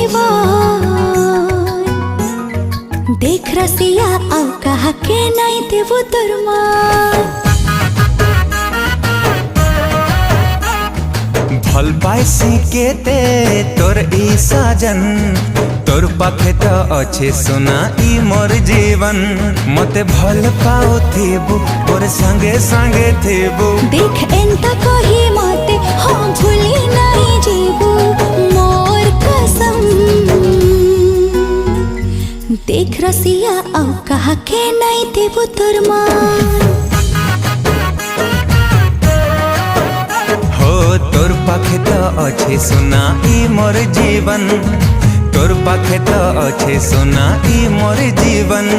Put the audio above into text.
जीवन। देख रसिया आउ कहा के नहीं देवो तोर मान। भल पाइसी केते तोर ई साजन, तोर पाखे तो अच्छे सुना ई मोर जीवन। मते भल पाओ थेबू और संगे संगे थेबू। देख एंता कही मते हाँ भूली नहीं जीबू मोर कसम। देख रसिया आउ कहा के नहीं देबू तोर मान। तोर पाखे तो अच्छे सुना ई मोर जीवन, तोर पाखे तो अच्छे सुना ई मोर जीवन।